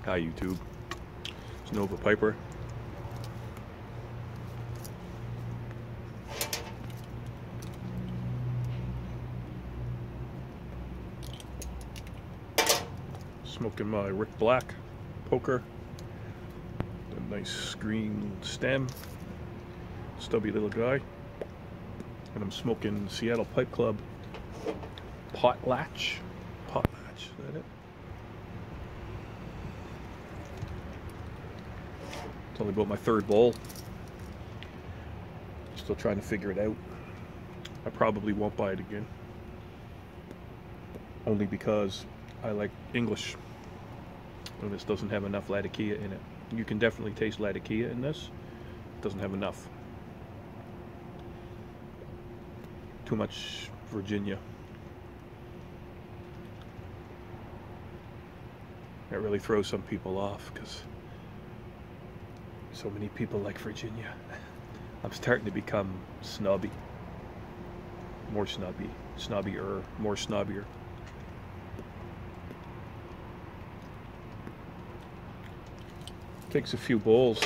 Hi YouTube, it's Nova Piper. Smoking my Rick Black poker. A nice green stem, stubby little guy. And I'm smoking Seattle Pipe Club Potlatch. Potlatch, is that it? It's only about my third bowl. Still trying to figure it out. I probably won't buy it again. Only because I like English. And this doesn't have enough Latakia in it. You can definitely taste Latakia in this. It doesn't have enough. Too much Virginia. That really throws some people off because so many people like Virginia. I'm starting to become snobby. More snobby. Snobbier. More snobbier. Takes a few bowls.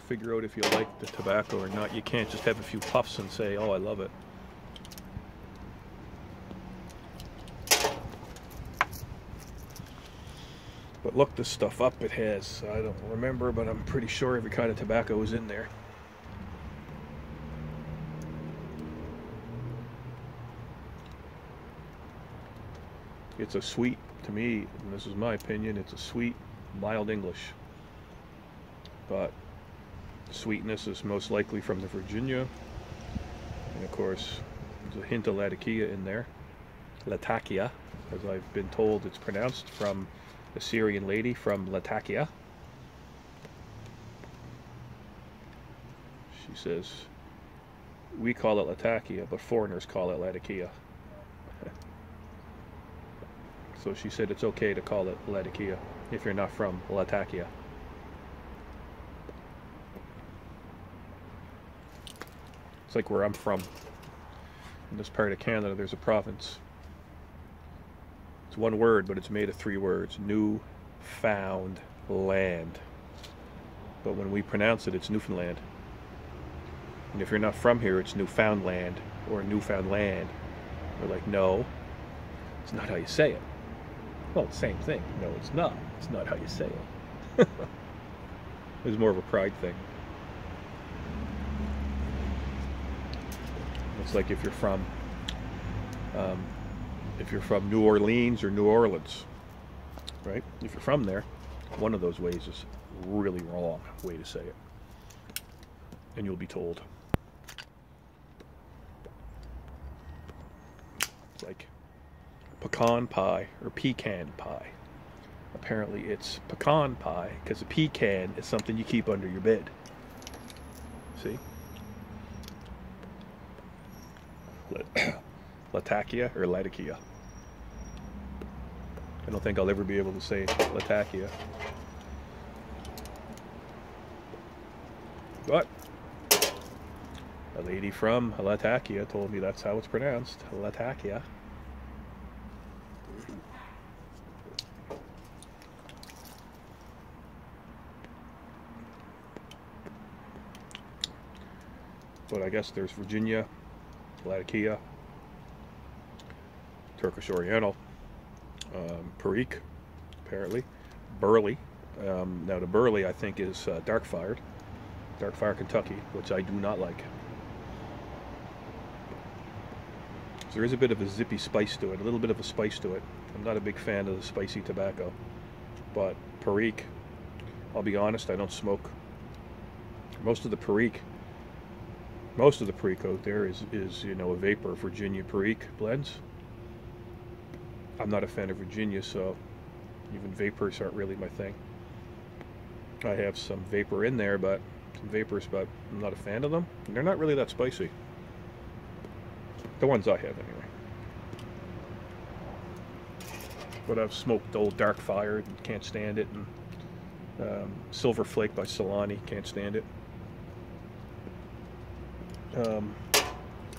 Figure out if you like the tobacco or not. You can't just have a few puffs and say, oh, I love it. But look this stuff up. It has, I don't remember, but I'm pretty sure every kind of tobacco is in there. It's a sweet, to me, and this is my opinion, it's a sweet, mild English. But sweetness is most likely from the Virginia. And of course, there's a hint of Latakia in there. Latakia, as I've been told it's pronounced, from a Syrian lady from Latakia. She says, we call it Latakia, but foreigners call it Latakia. So she said it's okay to call it Latakia if you're not from Latakia. It's like where I'm from. In this part of Canada, there's a province. It's one word, but it's made of three words. New found land. But when we pronounce it, it's Newfoundland. And if you're not from here, it's Newfoundland or Newfoundland. We're like, no, it's not how you say it. Well, same thing. No, it's not. It's not how you say it. It's more of a pride thing. It's like if you're from New Orleans or New Orleans, right? If you're from there, one of those ways is really wrong way to say it, and you'll be told. It's like pecan pie or pecan pie. Apparently it's pecan pie because a pecan is something you keep under your bed. See? Latakia or Latakia. I don't think I'll ever be able to say Latakia. But a lady from Latakia told me that's how it's pronounced. Latakia. But I guess there's Virginia, Latakia, Turkish Oriental, Perique, apparently, Burley. Now the Burley I think is dark fired, Kentucky, which I do not like. So there is a bit of a zippy spice to it, a little bit of a spice to it. I'm not a big fan of the spicy tobacco, but Perique, I'll be honest, I don't smoke. Most of the Perique out there is you know, a vapor Virginia Perique blends. I'm not a fan of Virginia, so even vapors aren't really my thing. I have some vapor in there, but I'm not a fan of them. And they're not really that spicy. The ones I have, anyway. But I've smoked old Dark Fired and can't stand it, and Silver Flake by Solani, can't stand it.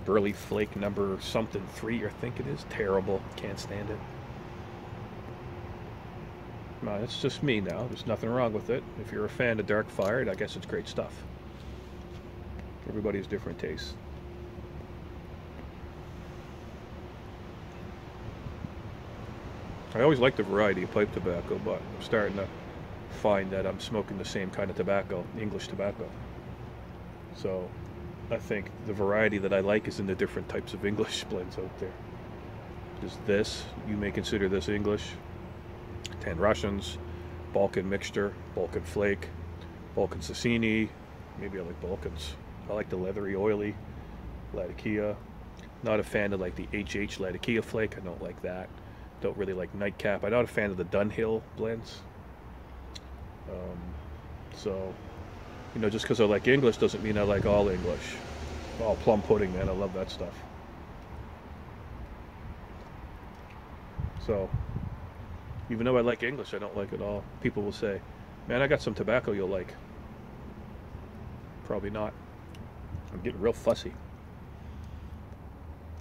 Burley Flake number something 3, I think it is. Terrible. Can't stand it. No, it's just me now. There's nothing wrong with it. If you're a fan of Dark Fire, I guess it's great stuff. Everybody has different tastes. I always liked the variety of pipe tobacco, but I'm starting to find that I'm smoking the same kind of tobacco, English tobacco. So I think the variety that I like is in the different types of English blends out there. There's this, you may consider this English, 10 Russians, Balkan mixture, Balkan flake, Balkan Sassini, maybe I like Balkans. I like the leathery, oily Latakia. Not a fan of like the HH Latakia flake, I don't like that. Don't really like Nightcap. I'm not a fan of the Dunhill blends. So, you know, just because I like English doesn't mean I like all English. Oh, plum pudding, man, I love that stuff. So, even though I like English, I don't like it all. People will say, man, I got some tobacco you'll like. Probably not. I'm getting real fussy.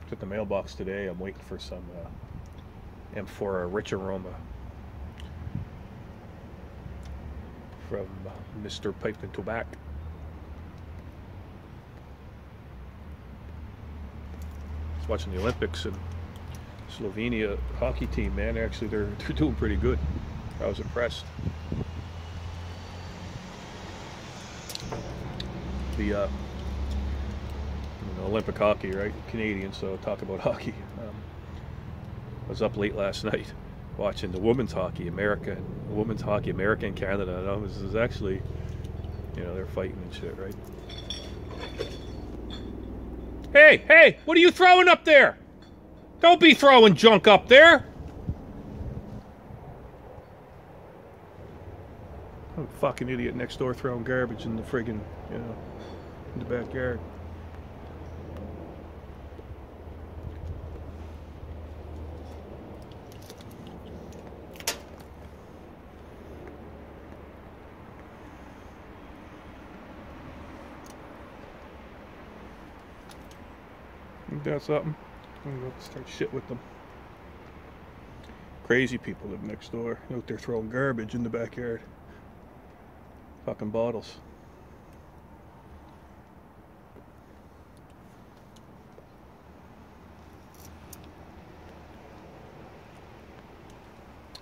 Took the mailbox today. I'm waiting for some M4 Rich Aroma from Mr. Pipe and Tobacco. I was watching the Olympics and Slovenia hockey team, man. Actually, they're doing pretty good. I was impressed. The Olympic hockey, right? Canadian, so talk about hockey. I was up late last night watching the women's hockey, America and Canada. And this is actually, you know, they're fighting and shit, right? Hey, what are you throwing up there? Don't be throwing junk up there. I'm a fucking idiot next door throwing garbage in the friggin', you know, in the backyard. Think that's something? I'm gonna start shit with them. Crazy people live next door, out there throwing garbage in the backyard. Fucking bottles.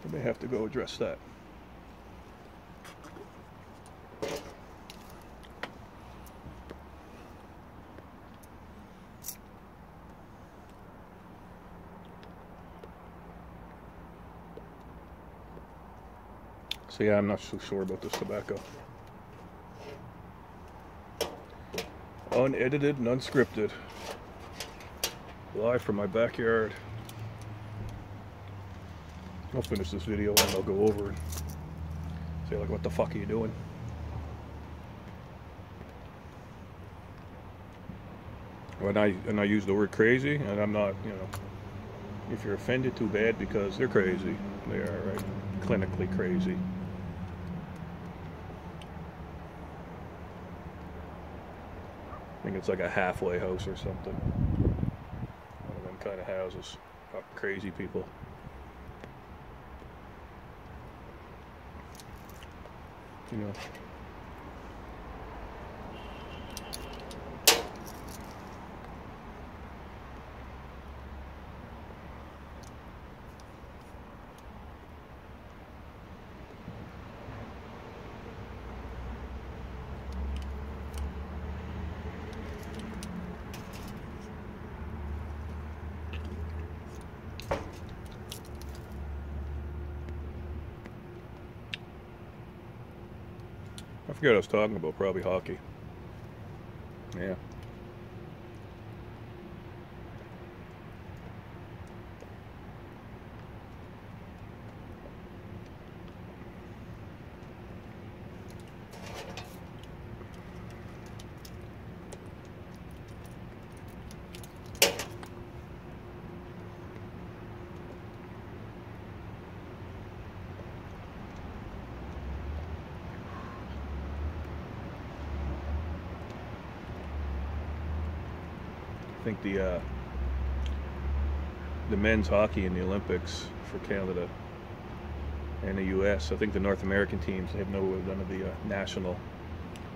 I may have to go address that. So yeah, I'm not so sure about this tobacco. Unedited and unscripted. Live from my backyard. I'll finish this video and I'll go over and say like, what the fuck are you doing? And I use the word crazy, and I'm not, you know, if you're offended, too bad, because they're crazy. They are, right? Clinically crazy. I think it's like a halfway house or something. One of them kind of houses. Crazy people. You know. I forget what I was talking about, probably hockey. Yeah. think the men's hockey in the Olympics for Canada and the U.S. I think the North American teams have none of the national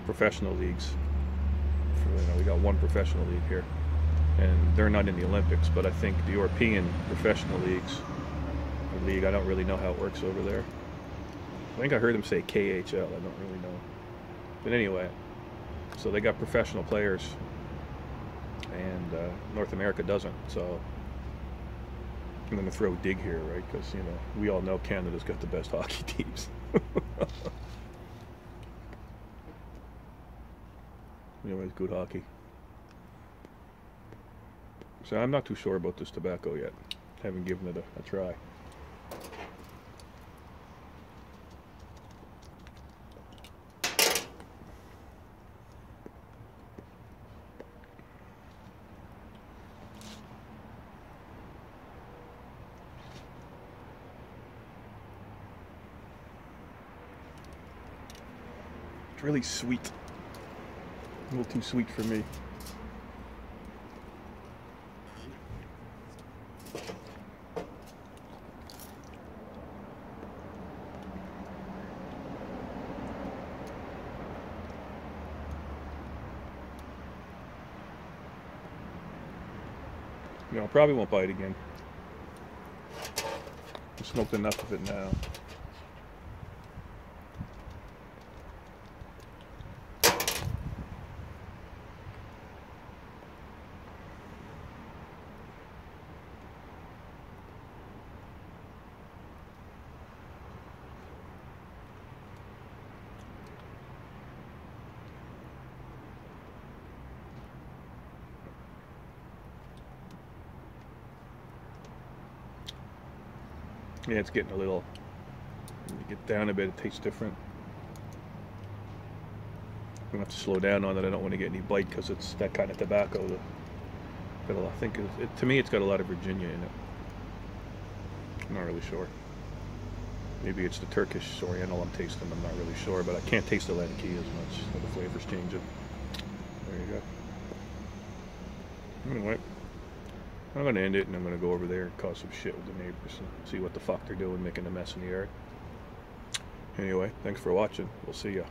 professional leagues. We got one professional league here, and they're not in the Olympics. But I think the European professional leagues, I don't really know how it works over there. I think I heard them say KHL. I don't really know. But anyway, so they got professional players, and North America doesn't. So I'm going to throw a dig here, right? Because, we all know Canada's got the best hockey teams. Anyways, good hockey. So I'm not too sure about this tobacco yet. Haven't given it a try. It's really sweet. A little too sweet for me. I probably won't buy it again. I've smoked enough of it now. Yeah, it's getting a little, when you get down a bit, it tastes different. I'm going to have to slow down on it. I don't want to get any bite because it's that kind of tobacco. I think, to me, it's got a lot of Virginia in it. I'm not really sure. Maybe it's the Turkish Oriental I'm tasting. I'm not really sure, but I can't taste the Latakia as much. So the flavor's changing. There you go. Anyway. I'm going to end it, and I'm going to go over there and cause some shit with the neighbors and see what the fuck they're doing, making a mess in the yard. Anyway, thanks for watching. We'll see ya.